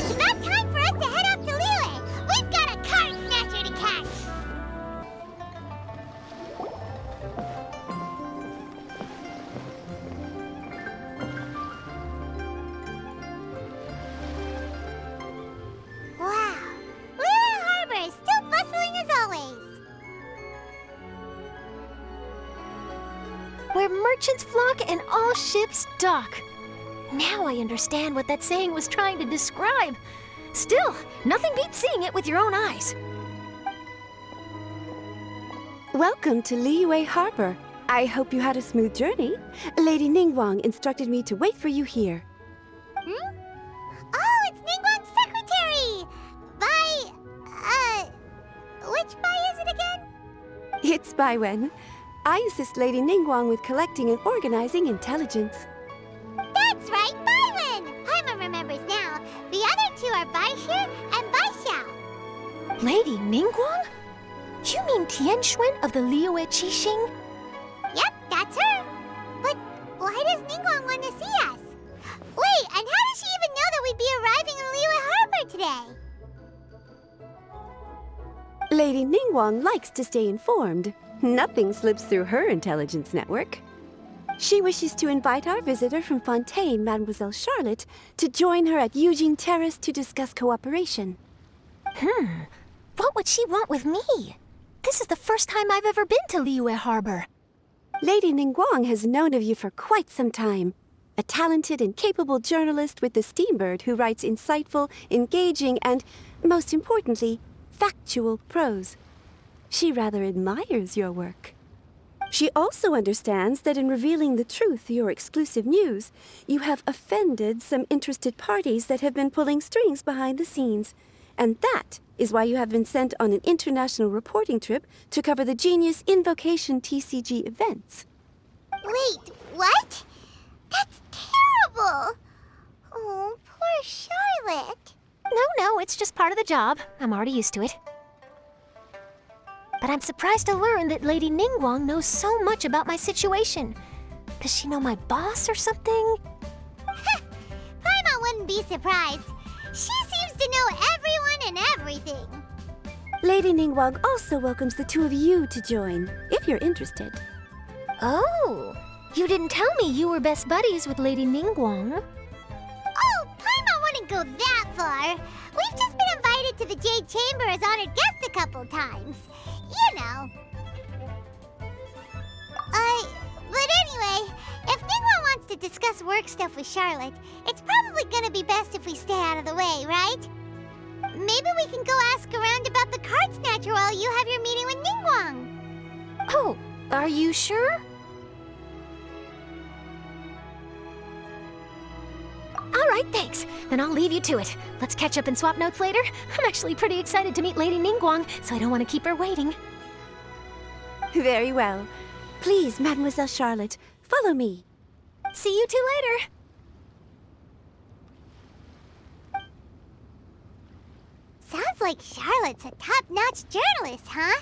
It's about time for us to head off to Liyue. We've got a card snatcher to catch. Wow, Liyue Harbor is still bustling as always. Where merchants flock and all ships dock. Now I understand what that saying was trying to describe. Still, nothing beats seeing it with your own eyes. Welcome to Liyue Harbor. I hope you had a smooth journey. Lady Ningguang instructed me to wait for you here. Hmm? Oh, it's Ningguang's secretary! Which Bai is it again? It's Baiwen. I assist Lady Ningguang with collecting and organizing intelligence. That's right, Baiwen! Paimon remembers now. The other two are Baishir and Baishao. Lady Ningguang? You mean Tianxuan of the Liyue Qixing? Yep, that's her. But why does Ningguang want to see us? Wait, and how does she even know that we'd be arriving in Liyue Harbor today? Lady Ningguang likes to stay informed. Nothing slips through her intelligence network. She wishes to invite our visitor from Fontaine, Mademoiselle Charlotte, to join her at Eugene Terrace to discuss cooperation. What would she want with me? This is the first time I've ever been to Liyue Harbor. Lady Ningguang has known of you for quite some time. A talented and capable journalist with the Steambird who writes insightful, engaging, and, most importantly, factual prose. She rather admires your work. She also understands that in revealing the truth, your exclusive news, you have offended some interested parties that have been pulling strings behind the scenes. And that is why you have been sent on an international reporting trip to cover the Genius Invocation TCG events. Wait, what? That's terrible! Oh, poor Charlotte. No, it's just part of the job. I'm already used to it. But I'm surprised to learn that Lady Ningguang knows so much about my situation. Does she know my boss or something? Paimon wouldn't be surprised. She seems to know everyone and everything. Lady Ningguang also welcomes the two of you to join, if you're interested. Oh, you didn't tell me you were best buddies with Lady Ningguang. Oh, Paimon wouldn't go that far. We've just been invited to the Jade Chamber as honored guests a couple times. You know. But anyway, if Ningguang wants to discuss work stuff with Charlotte, it's probably gonna be best if we stay out of the way, right? Maybe we can go ask around about the card snatcher while you have your meeting with Ningguang. Oh, are you sure? All right, thanks. Then I'll leave you to it. Let's catch up and swap notes later. I'm actually pretty excited to meet Lady Ningguang, so I don't want to keep her waiting. Very well. Please, Mademoiselle Charlotte, follow me. See you two later. Sounds like Charlotte's a top-notch journalist, huh?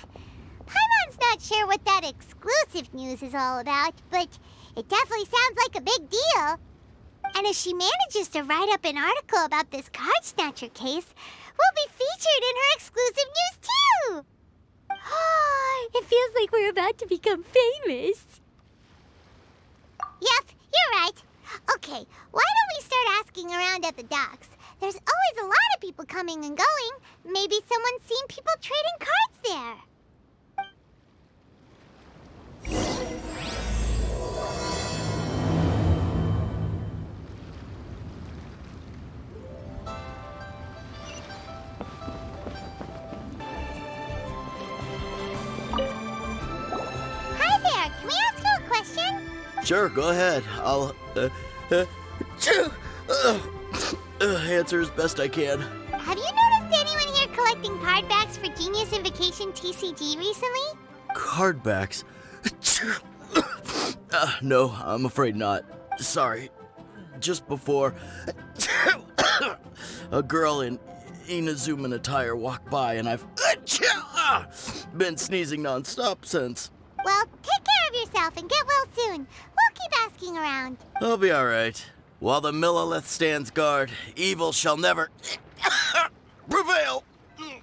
Paimon's not sure what that exclusive news is all about, but it definitely sounds like a big deal. And if she manages to write up an article about this card snatcher case, we'll be featured in her exclusive news too! It feels like we're about to become famous. Yep, you're right. Okay, why don't we start asking around at the docks? There's always a lot of people coming and going. Maybe someone's seen people trading cards there. Hi there, can we ask you a question? Sure, go ahead. I'll answer as best I can. Have you noticed anyone here collecting card backs for Genius Invocation TCG recently? Card backs? No, I'm afraid not. Sorry. Just before, a girl in Inazuman attire walked by, and I've been sneezing nonstop since. Well, take care of yourself and get well soon. We'll keep asking around. I'll be all right. While the Millilith stands guard, evil shall never Prevail! Hey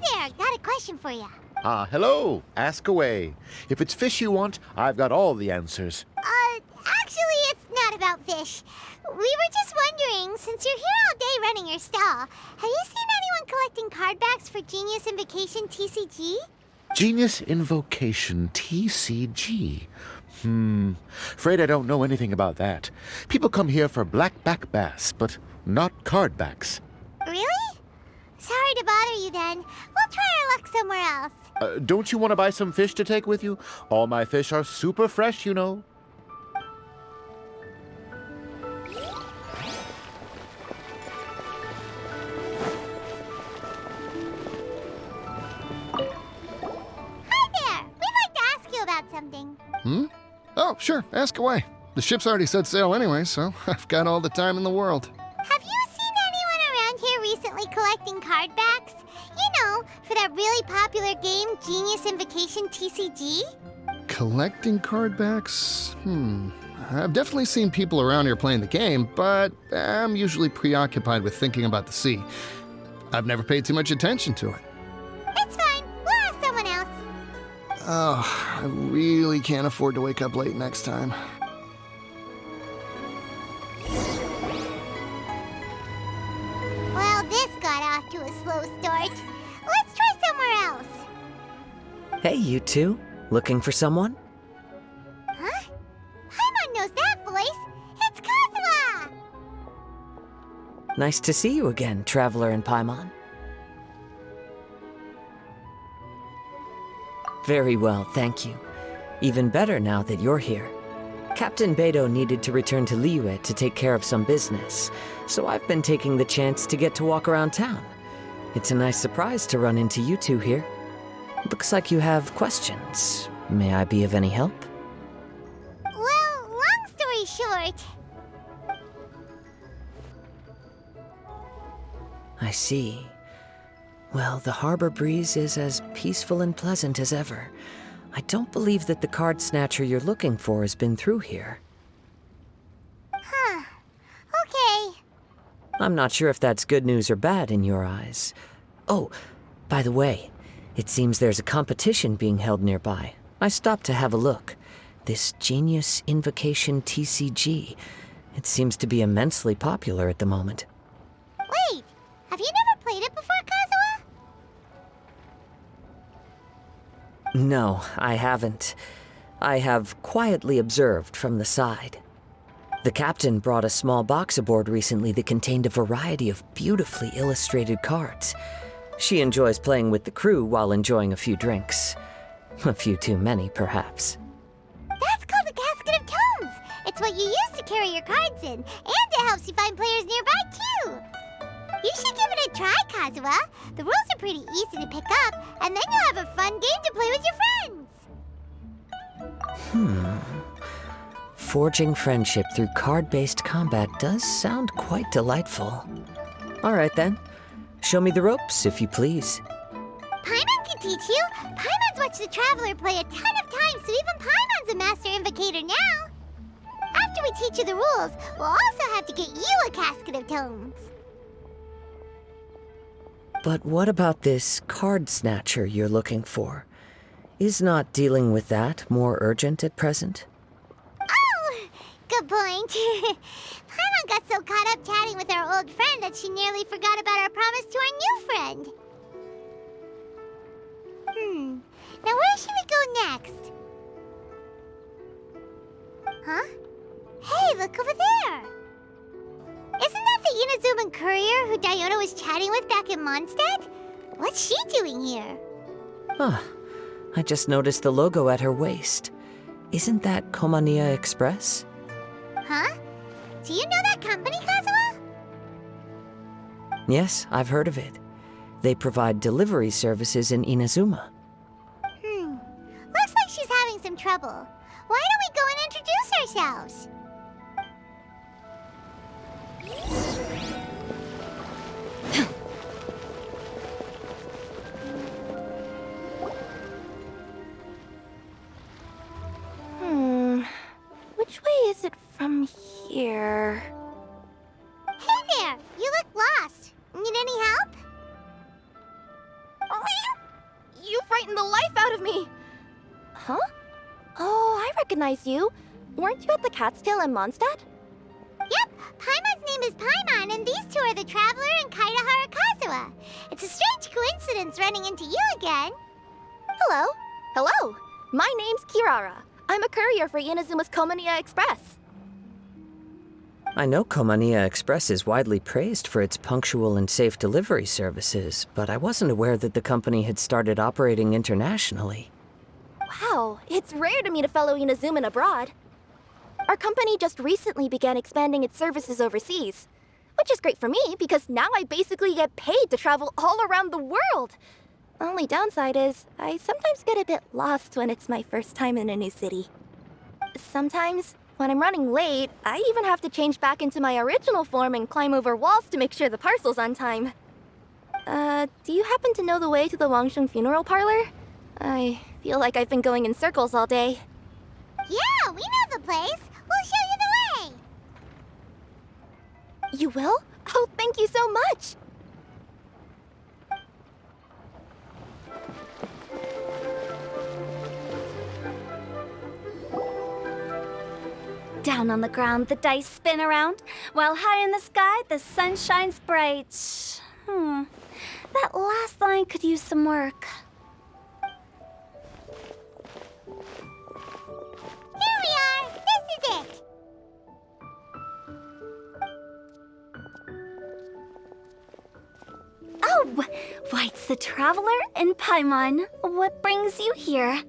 there, got a question for you. Hello. Ask away. If it's fish you want, I've got all the answers. Actually, it's not about fish. We were just wondering, since you're here all day running your stall, have you seen anyone collecting card backs for Genius Invocation TCG? Genius Invocation TCG. Afraid I don't know anything about that. People come here for blackback bass, but not card backs. Really? Sorry to bother you then. We'll try our luck somewhere else. Don't you want to buy some fish to take with you? All my fish are super fresh, you know. Hi there! We'd like to ask you about something. Oh, sure, ask away. The ship's already set sail anyway, so I've got all the time in the world. Have you seen anyone around here recently collecting card backs? You know, for that really popular game, Genius Invocation TCG? Collecting card backs? I've definitely seen people around here playing the game, but I'm usually preoccupied with thinking about the sea. I've never paid too much attention to it. It's fine. We'll ask someone else. Oh, I really can't afford to wake up late next time. Well, this got off to a slow start. Let's try somewhere else. Hey, you two. Looking for someone? Huh? Paimon knows that voice. It's Kazuha! Nice to see you again, Traveler and Paimon. Very well, thank you. Even better now that you're here. Captain Beidou needed to return to Liyue to take care of some business, so I've been taking the chance to get to walk around town. It's a nice surprise to run into you two here. Looks like you have questions. May I be of any help? Well, long story short, I see. Well, the harbor breeze is as peaceful and pleasant as ever. I don't believe that the card snatcher you're looking for has been through here. huh. Okay. I'm not sure if that's good news or bad in your eyes. Oh, by the way, it seems there's a competition being held nearby. I stopped to have a look. This Genius Invocation TCG. It seems to be immensely popular at the moment. Wait, have you never played it before, Kazuha? No, I haven't. I have quietly observed from the side. The captain brought a small box aboard recently that contained a variety of beautifully illustrated cards. She enjoys playing with the crew while enjoying a few drinks. A few too many, perhaps. That's called a casket of tomes. It's what you use to carry your cards in, and it helps you find players nearby, too. You should give it a try, Kazuha. The rules are pretty easy to pick up, and then you'll have a fun game to play with your friends. Forging friendship through card-based combat does sound quite delightful. All right, then. Show me the ropes, if you please. Paimon can teach you. Paimon's watched the Traveler play a ton of times, so even Paimon's a master invocator now. After we teach you the rules, we'll also have to get you a casket of tomes. But what about this card snatcher you're looking for? Is not dealing with that more urgent at present? Oh, good point. Paimon got so caught up chatting with our old friend that she nearly forgot about our promise to our new friend. Now where should we go next? Huh? Hey, look over there! Isn't that the Inazuman courier who Diona was chatting with back in Mondstadt? What's she doing here? Huh. I just noticed the logo at her waist. Isn't that Komania Express? Huh? Do you know that company, Kazuha? Yes, I've heard of it. They provide delivery services in Inazuma. Looks like she's having some trouble. Why don't we go and introduce ourselves? is it from here? Hey there! You look lost. Need any help? You frightened the life out of me! Huh? Oh, I recognize you. Weren't you at the Cat's Tail in Mondstadt? Yep, Paimon's name is Paimon, and these two are the Traveler and Kaitahara Kazuha. It's a strange coincidence running into you again. Hello. Hello. My name's Kirara. I'm a courier for Inazuma's Komaniya Express. I know Komaniya Express is widely praised for its punctual and safe delivery services, but I wasn't aware that the company had started operating internationally. Wow, it's rare to meet a fellow Inazuman abroad. Our company just recently began expanding its services overseas, which is great for me because now I basically get paid to travel all around the world. Only downside is I sometimes get a bit lost when it's my first time in a new city. Sometimes, when I'm running late, I even have to change back into my original form and climb over walls to make sure the parcel's on time. Do you happen to know the way to the Wangsheng funeral parlor? I feel like I've been going in circles all day. Yeah, we know the place. We'll show you the way. You will? Oh, thank you so much! Down on the ground, the dice spin around, while high in the sky, the sun shines bright. That last line could use some work. Here we are. This is it. Oh, White's the Traveler and Paimon. What brings you here?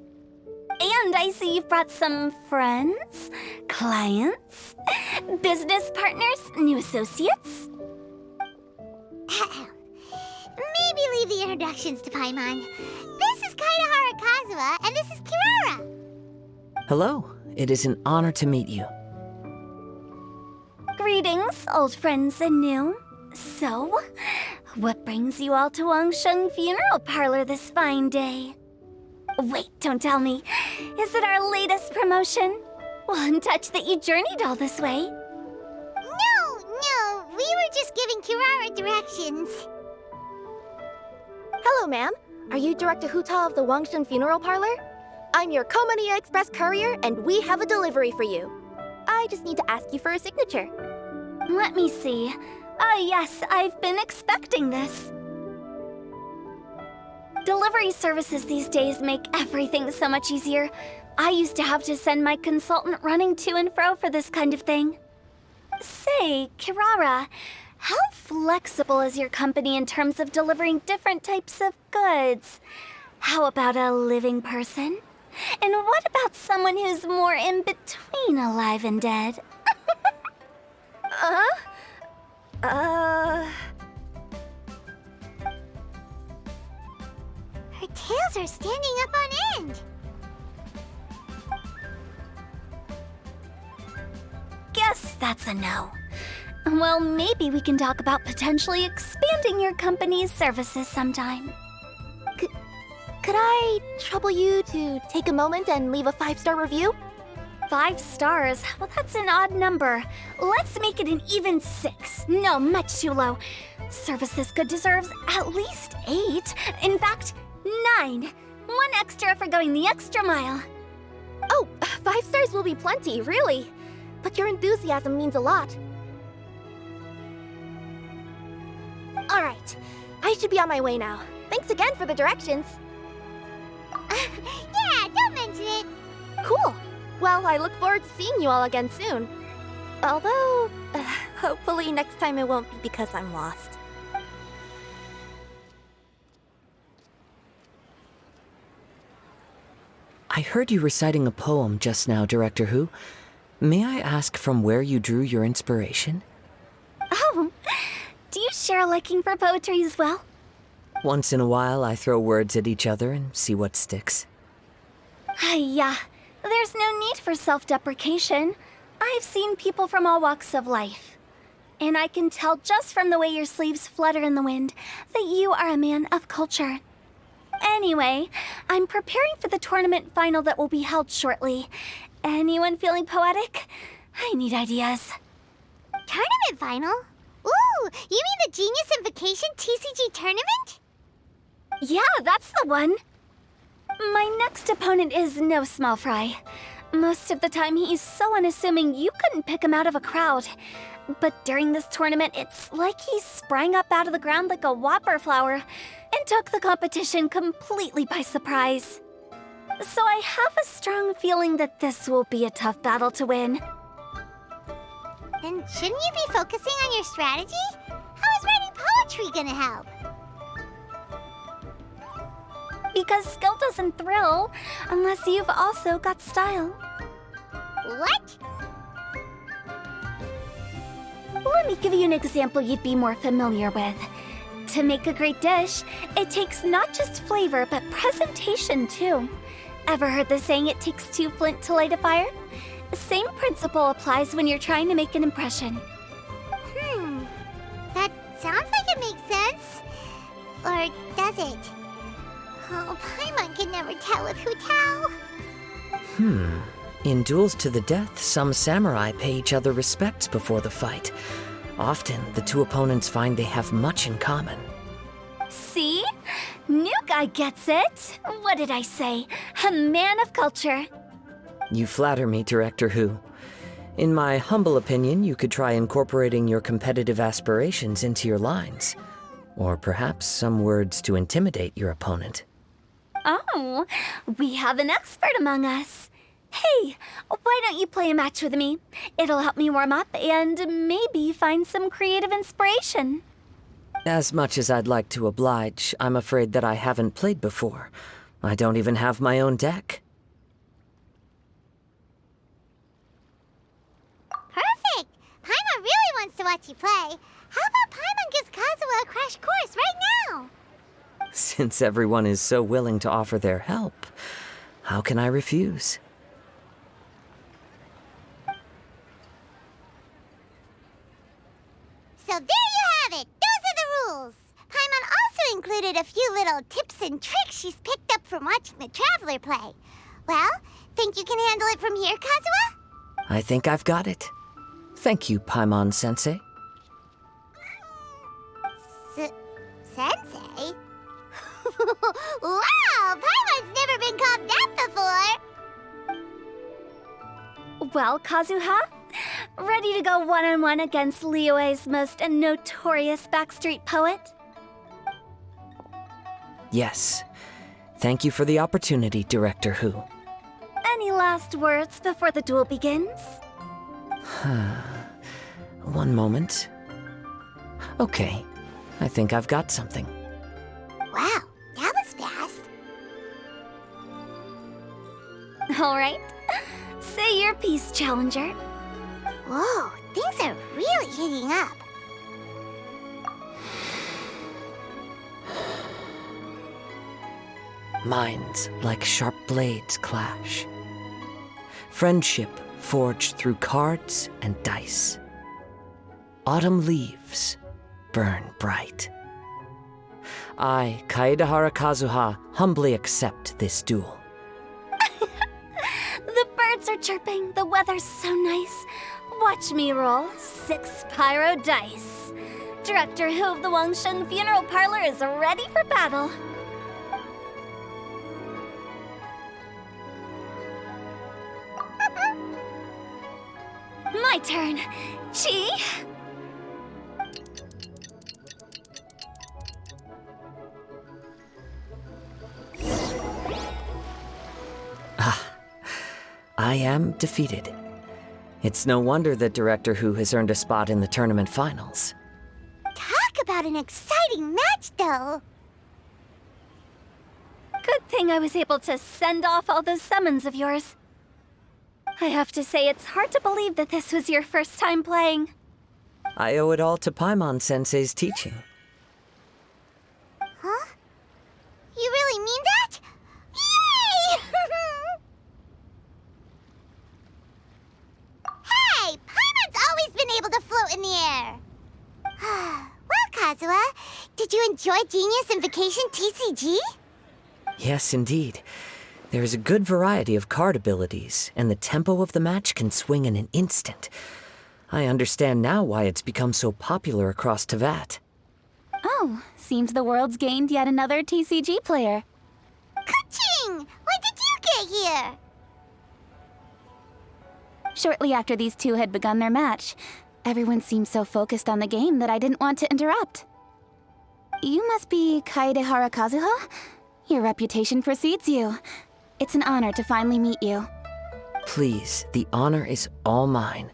And I see you've brought some friends, clients, business partners, new associates. Maybe leave the introductions to Paimon. This is Kaitahara Kazuha, and this is Kirara. Hello, it is an honor to meet you. Greetings, old friends and new. So, what brings you all to Wangsheng Funeral Parlor this fine day? Wait, don't tell me. Is it our latest promotion? One touch that you journeyed all this way. No, we were just giving Kirara directions. Hello, ma'am. Are you Director Huta of the Wangsheng Funeral Parlor? I'm your Komaniya Express courier, and we have a delivery for you. I just need to ask you for a signature. Let me see. Ah, yes, I've been expecting this. Delivery services these days make everything so much easier. I used to have to send my consultant running to and fro for this kind of thing. Say, Kirara, how flexible is your company in terms of delivering different types of goods? How about a living person? And what about someone who's more in between alive and dead? Her tails are standing up on end. Guess that's a no. Well, maybe we can talk about potentially expanding your company's services sometime. Could I trouble you to take a moment and leave a 5-star review? 5 stars? Well, that's an odd number. Let's make it an even 6. No, much too low. Service this good deserves at least 8. In fact, 9. 1 extra for going the extra mile. Oh, 5 stars will be plenty, really. But your enthusiasm means a lot. All right, I should be on my way now. Thanks again for the directions. Yeah, don't mention it. Cool. Well, I look forward to seeing you all again soon. Although, hopefully next time it won't be because I'm lost. I heard you reciting a poem just now, Director Who. May I ask from where you drew your inspiration? Oh, do you share a liking for poetry as well? Once in a while, I throw words at each other and see what sticks. Yeah, there's no need for self-deprecation. I've seen people from all walks of life. And I can tell just from the way your sleeves flutter in the wind that you are a man of culture. Anyway, I'm preparing for the tournament final that will be held shortly. Anyone feeling poetic? I need ideas. Tournament final? Ooh, you mean the Genius Invocation TCG tournament? Yeah, that's the one. My next opponent is no small fry. Most of the time, he's so unassuming you couldn't pick him out of a crowd. But during this tournament, it's like he sprang up out of the ground like a whopper flower and took the competition completely by surprise. So I have a strong feeling that this will be a tough battle to win. Then shouldn't you be focusing on your strategy? How is writing poetry gonna help? Because skill doesn't thrill unless you've also got style. What? Let me give you an example you'd be more familiar with. To make a great dish, it takes not just flavor, but presentation too. Ever heard the saying, it takes two flint to light a fire? The same principle applies when you're trying to make an impression. That sounds like it makes sense. Or does it? Oh, Paimon can never tell with Hu Tao. In duels to the death, some samurai pay each other respects before the fight. Often, the two opponents find they have much in common. See? New guy gets it. What did I say? A man of culture. You flatter me, Director Hu. In my humble opinion, you could try incorporating your competitive aspirations into your lines. Or perhaps some words to intimidate your opponent. Oh, we have an expert among us. Hey, why don't you play a match with me? It'll help me warm up and maybe find some creative inspiration. As much as I'd like to oblige, I'm afraid that I haven't played before. I don't even have my own deck. Perfect! Paimon really wants to watch you play. How about Paimon gives Kazuha a crash course right now? Since everyone is so willing to offer their help, how can I refuse? So there you have it! Those are the rules! Paimon also included a few little tips and tricks she's picked up from watching the Traveler play. Well, think you can handle it from here, Kazuha? I think I've got it. Thank you, Paimon Sensei. Sensei? Wow! Paimon's never been called that before! Well, Kazuha, ready to go one-on-one against Liyue's most notorious backstreet poet? Yes. Thank you for the opportunity, Director Hu. Any last words before the duel begins? One moment. Okay, I think I've got something. Wow, that was fast. All right. Say your piece, Challenger. Whoa, things are really heating up. Minds like sharp blades clash. Friendship forged through cards and dice. Autumn leaves burn bright. I, Kaedahara Kazuha, humbly accept this duel. The birds are chirping, the weather's so nice. Watch me roll 6 pyro dice. Director Hu of the Wangsheng Funeral Parlor is ready for battle. My turn. Chi? I am defeated. It's no wonder that Director Hu has earned a spot in the tournament finals. Talk about an exciting match, though. Good thing I was able to send off all those summons of yours. I have to say, it's hard to believe that this was your first time playing. I owe it all to Paimon Sensei's teaching. Huh? You really mean that? Yay! Hey, Paimon's always been able to float in the air. Well, Kazuha, did you enjoy Genius Invocation TCG? Yes, indeed. There's a good variety of card abilities, and the tempo of the match can swing in an instant. I understand now why it's become so popular across Tevat. Oh, seems the world's gained yet another TCG player. Kuching! When did you get here? Shortly after these two had begun their match, everyone seemed so focused on the game that I didn't want to interrupt. You must be Kaedehara Kazuha? Your reputation precedes you. It's an honor to finally meet you. Please, the honor is all mine.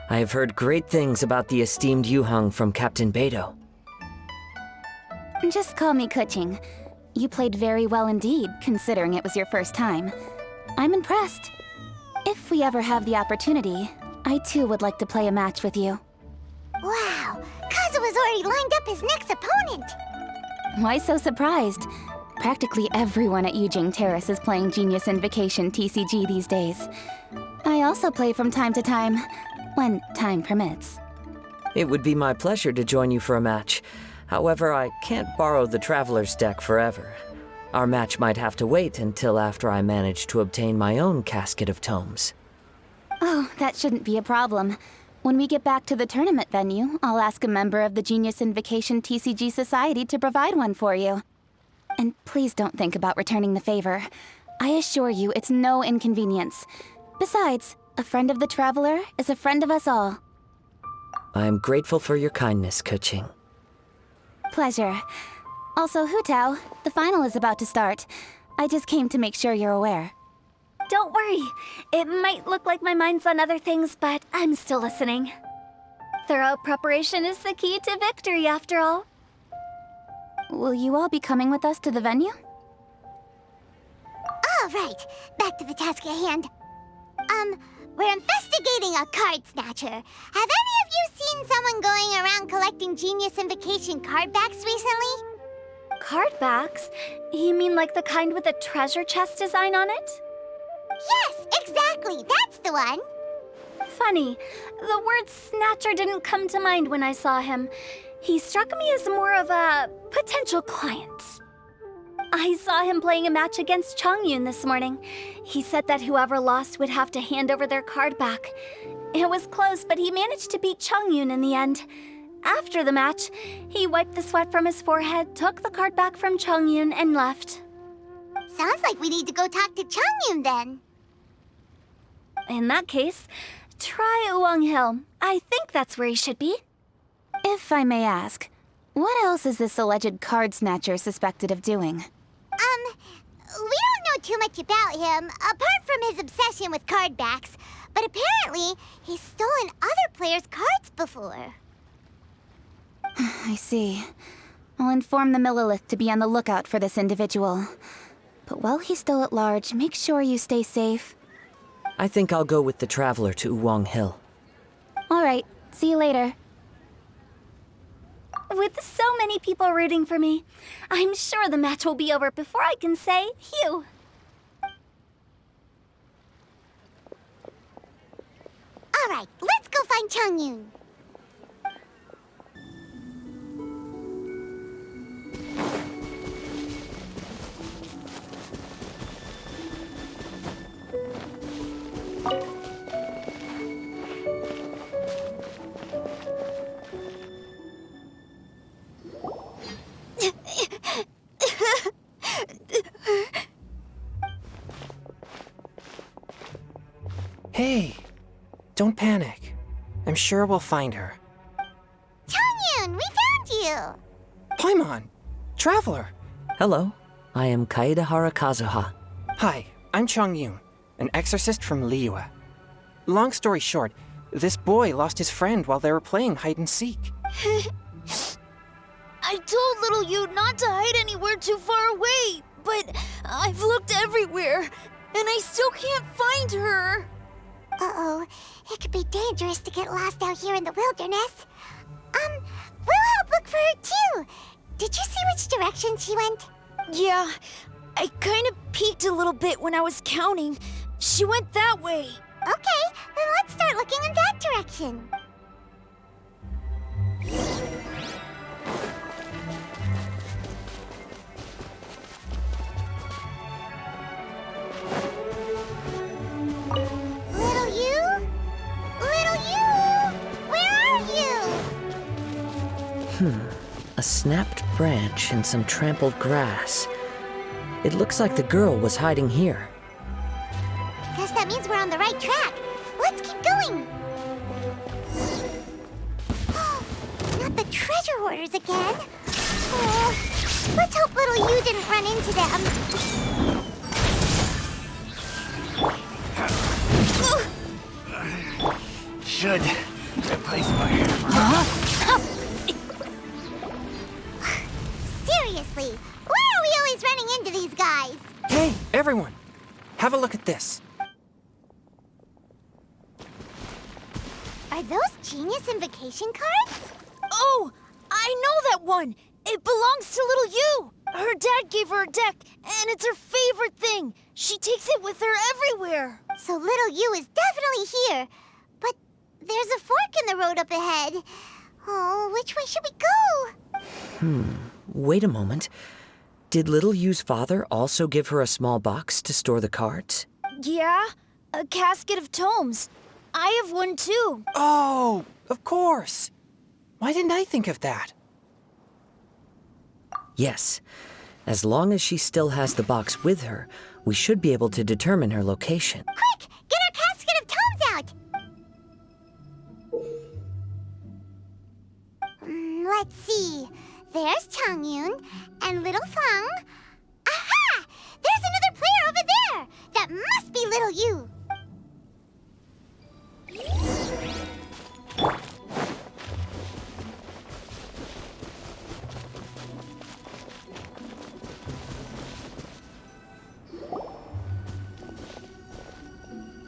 I have heard great things about the esteemed Yuhang from Captain Beidou. Just call me Kuching. You played very well indeed, considering it was your first time. I'm impressed. If we ever have the opportunity, I too would like to play a match with you. Wow, Kazuha's already lined up his next opponent. Why so surprised? Practically everyone at Yujing Terrace is playing Genius Invocation TCG these days. I also play from time to time, when time permits. It would be my pleasure to join you for a match. However, I can't borrow the Traveler's deck forever. Our match might have to wait until after I manage to obtain my own casket of tomes. Oh, that shouldn't be a problem. When we get back to the tournament venue, I'll ask a member of the Genius Invocation TCG Society to provide one for you. And please don't think about returning the favor. I assure you it's no inconvenience. Besides, a friend of the Traveler is a friend of us all. I am grateful for your kindness, Kuching. Pleasure. Also, Hutao, the final is about to start. I just came to make sure you're aware. Don't worry. It might look like my mind's on other things, but I'm still listening. Thorough preparation is the key to victory, after all. Will you all be coming with us to the venue? All right, back to the task at hand. We're investigating a card snatcher. Have any of you seen someone going around collecting Genius Invocation card backs recently? Card backs? You mean like the kind with a treasure chest design on it? Yes, exactly, that's the one. Funny, the word snatcher didn't come to mind when I saw him. He struck me as more of a potential client. I saw him playing a match against Chongyun this morning. He said that whoever lost would have to hand over their card back. It was close, but he managed to beat Chongyun in the end. After the match, he wiped the sweat from his forehead, took the card back from Chongyun, and left. Sounds like we need to go talk to Chongyun then. In that case, try Uwang Hill. I think that's where he should be. If I may ask, what else is this alleged card snatcher suspected of doing? We don't know too much about him, apart from his obsession with card backs. But apparently, he's stolen other players' cards before. I see. I'll inform the Millilith to be on the lookout for this individual. But while he's still at large, make sure you stay safe. I think I'll go with the Traveler to Uwang Hill. All right, see you later. With so many people rooting for me, I'm sure the match will be over before I can say phew. All right, let's go find Chongyun. Hey, don't panic. I'm sure we'll find her. Chongyun, we found you! Paimon! Traveler! Hello, I am Kaedehara Kazuha. Hi, I'm Chongyun, an exorcist from Liyue. Long story short, this boy lost his friend while they were playing hide and seek. I told little you not to hide anywhere too far away, but I've looked everywhere, and I still can't find her. Uh-oh, it could be dangerous to get lost out here in the wilderness. We'll help look for her too. Did you see which direction she went? Yeah, I kind of peeked a little bit when I was counting. She went that way. Okay, then let's start looking in that direction. Little you? Little you? Where are you? A snapped branch and some trampled grass. It looks like the girl was hiding here. Guess that means we're on the right track. Let's keep going. Not the treasure hoarders again. Oh, let's hope little you didn't run into them. Should replace my hammer. Seriously, why are we always running into these guys? Hey, everyone! Have a look at this. Are those genius invocation cards? Oh, I know that one. It belongs to little you. Her dad gave her a deck, and it's her favorite thing. She takes it with her everywhere. So little you is definitely here. But there's a fork in the road up ahead. Oh, which way should we go? Wait a moment. Did Little Yu's father also give her a small box to store the cards? Yeah, a casket of tomes. I have one too. Oh, of course. Why didn't I think of that? Yes. As long as she still has the box with her, we should be able to determine her location. Quick, get our casket of tomes out. Let's see. There's Changyun and little Fang. Aha! There's another player over there. That must be little you.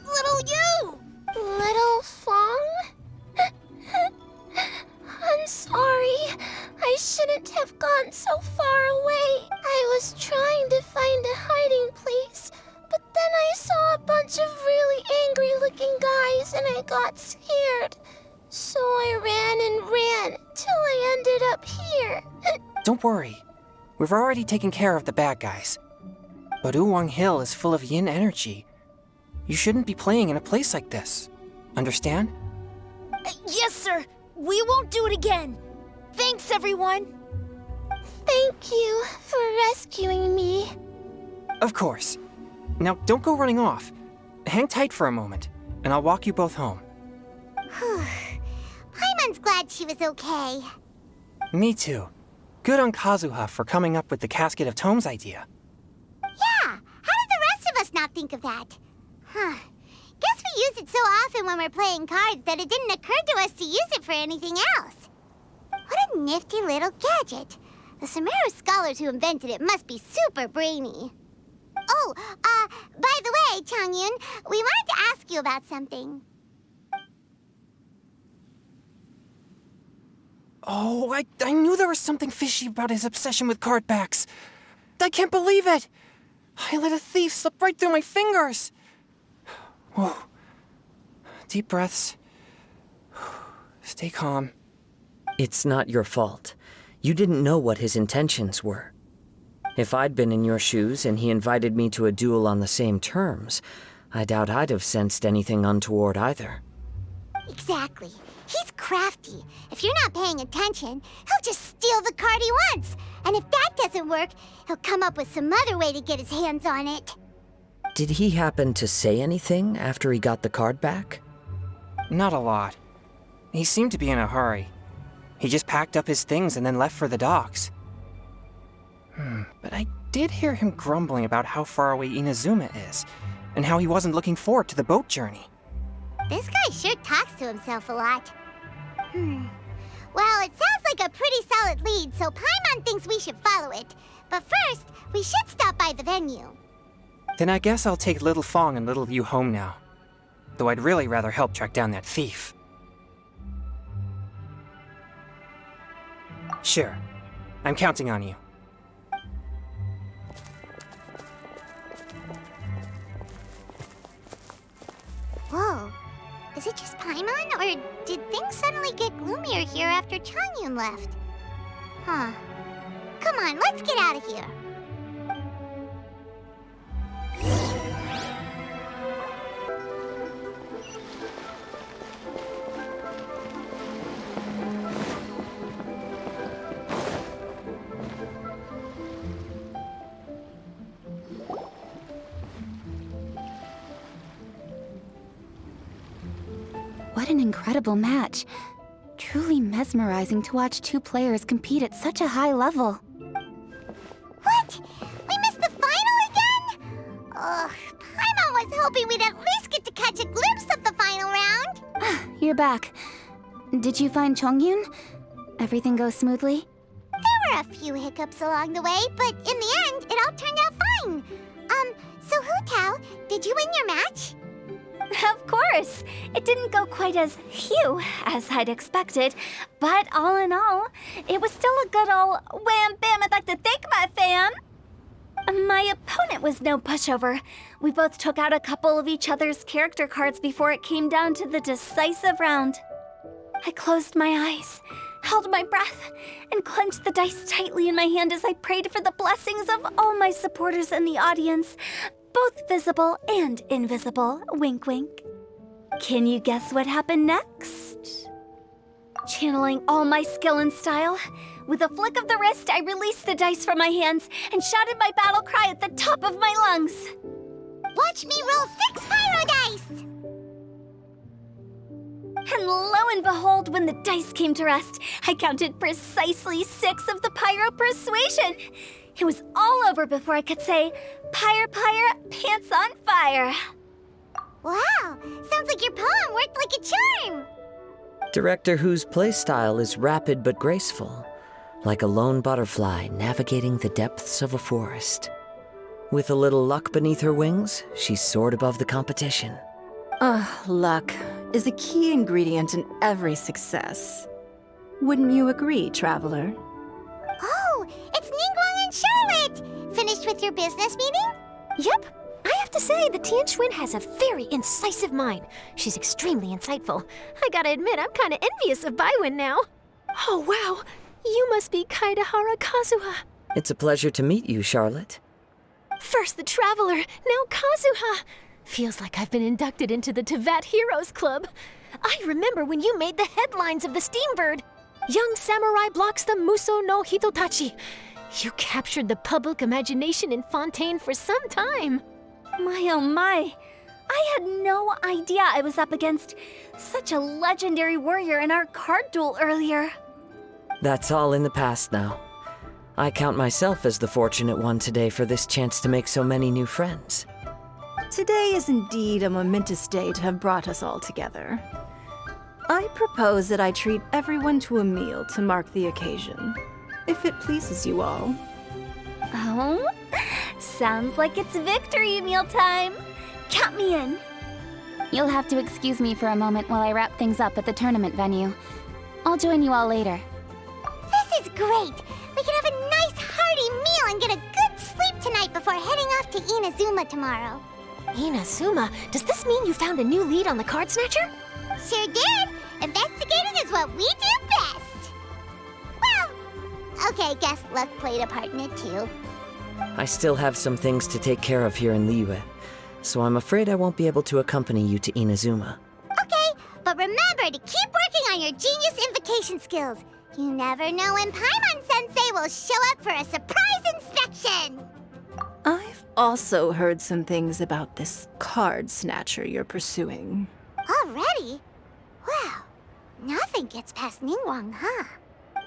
Little you! Little Fong? I'm sorry. I shouldn't have gone so far away. I was trying to find a hiding place, but then I saw a bunch of really angry-looking guys and I got scared. So I ran till I ended up here. Don't worry. We've already taken care of the bad guys. But Uwang Hill is full of yin energy. You shouldn't be playing in a place like this. Understand? Yes, sir. We won't do it again. Thanks, everyone. Thank you for rescuing me. Of course. Now, don't go running off. Hang tight for a moment, and I'll walk you both home. Paimon's glad she was okay. Me too. Good on Kazuha for coming up with the Casket of Tomes idea. Yeah, how did the rest of us not think of that? Guess we use it so often when we're playing cards that it didn't occur to us to use it for anything else. What a nifty little gadget. The Sumeru scholars who invented it must be super brainy. Oh, by the way, Changyun, we wanted to ask you about something. Oh, I knew there was something fishy about his obsession with card backs. I can't believe it! I let a thief slip right through my fingers! Whoa. Deep breaths. Stay calm. It's not your fault. You didn't know what his intentions were. If I'd been in your shoes and he invited me to a duel on the same terms, I doubt I'd have sensed anything untoward either. Exactly. He's crafty. If you're not paying attention, he'll just steal the card he wants. And if that doesn't work, he'll come up with some other way to get his hands on it. Did he happen to say anything after he got the card back? Not a lot. He seemed to be in a hurry. He just packed up his things and then left for the docks. But I did hear him grumbling about how far away Inazuma is, and how he wasn't looking forward to the boat journey. This guy sure talks to himself a lot. Well, it sounds like a pretty solid lead, so Paimon thinks we should follow it. But first, we should stop by the venue. Then I guess I'll take Little Fong and Little Yu home now. Though I'd really rather help track down that thief. Sure. I'm counting on you. Whoa. Is it just Paimon, or did things suddenly get gloomier here after Changyun left? Huh. Come on, let's get out of here. What an incredible match. Truly mesmerizing to watch two players compete at such a high level. What? We missed the final again? Ugh, Paimon was hoping we'd at least get to catch a glimpse of the final round. You're back. Did you find Chongyun? Everything go smoothly? There were a few hiccups along the way, but in the end, it all turned out fine. So Hu Tao, did you win your match? Of course! It didn't go quite as phew as I'd expected, but all in all, it was still a good ol' wham bam I'd like to thank my fam! My opponent was no pushover. We both took out a couple of each other's character cards before it came down to the decisive round. I closed my eyes, held my breath, and clenched the dice tightly in my hand as I prayed for the blessings of all my supporters in the audience, both visible and invisible, wink wink. Can you guess what happened next? Channeling all my skill and style, with a flick of the wrist, I released the dice from my hands and shouted my battle cry at the top of my lungs. Watch me roll 6 pyro dice! And lo and behold, when the dice came to rest, I counted precisely 6 of the pyro persuasion. It was all over before I could say, Pyre, pyre, pants on fire. Wow, sounds like your poem worked like a charm. Director Who's playstyle is rapid but graceful, like a lone butterfly navigating the depths of a forest. With a little luck beneath her wings, she soared above the competition. Luck is a key ingredient in every success. Wouldn't you agree, Traveler? Oh, it's Ningguang and Charlotte! Finished with your business meeting? Yep. I have to say, the Tianquan has a very incisive mind. She's extremely insightful. I gotta admit, I'm kinda envious of Baiwen now. Oh, wow. You must be Kaidahara Kazuha. It's a pleasure to meet you, Charlotte. First the Traveler, now Kazuha. Feels like I've been inducted into the Tevat Heroes Club. I remember when you made the headlines of the Steambird. Young samurai blocks the Muso no Hitotachi. You captured the public imagination in Fontaine for some time. My oh my. I had no idea I was up against such a legendary warrior in our card duel earlier. That's all in the past now. I count myself as the fortunate one today for this chance to make so many new friends. Today is indeed a momentous day to have brought us all together. I propose that I treat everyone to a meal to mark the occasion, if it pleases you all. Oh? Sounds like it's victory meal time. Count me in. You'll have to excuse me for a moment while I wrap things up at the tournament venue. I'll join you all later. This is great! We can have a nice hearty meal and get a good sleep tonight before heading off to Inazuma tomorrow. Inazuma, does this mean you found a new lead on the Card Snatcher? Sure did! Investigating is what we do best! Well, okay, guess luck played a part in it too. I still have some things to take care of here in Liyue, so I'm afraid I won't be able to accompany you to Inazuma. Okay, but remember to keep working on your genius invocation skills. You never know when Paimon Sensei will show up for a surprise inspection! I've also heard some things about this card snatcher you're pursuing. Already? Wow, nothing gets past Ningguang, huh?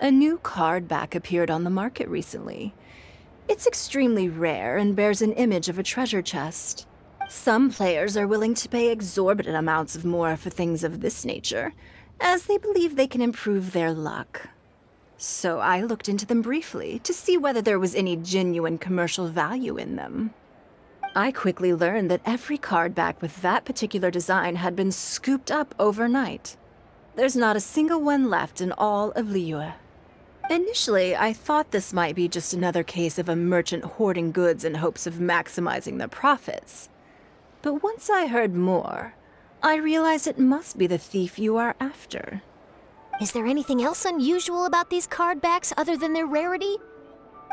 A new card back appeared on the market recently. It's extremely rare and bears an image of a treasure chest. Some players are willing to pay exorbitant amounts of more for things of this nature, as they believe they can improve their luck. So I looked into them briefly to see whether there was any genuine commercial value in them. I quickly learned that every card back with that particular design had been scooped up overnight. There's not a single one left in all of Liyue. Initially, I thought this might be just another case of a merchant hoarding goods in hopes of maximizing their profits. But once I heard more, I realized it must be the thief you are after. Is there anything else unusual about these card backs other than their rarity?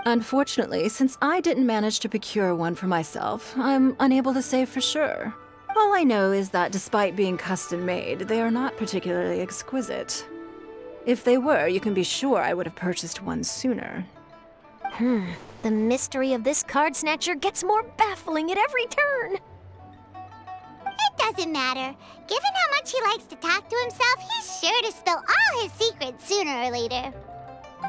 Unfortunately, since I didn't manage to procure one for myself, I'm unable to say for sure. All I know is that despite being custom-made, they are not particularly exquisite. If they were, you can be sure I would have purchased one sooner. The mystery of this card snatcher gets more baffling at every turn. It doesn't matter. Given how much he likes to talk to himself, he's sure to spill all his secrets sooner or later.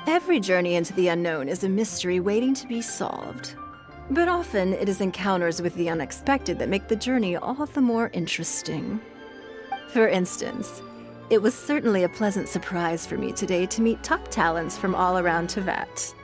Every journey into the unknown is a mystery waiting to be solved. But often, it is encounters with the unexpected that make the journey all the more interesting. For instance, it was certainly a pleasant surprise for me today to meet top talents from all around Teyvat.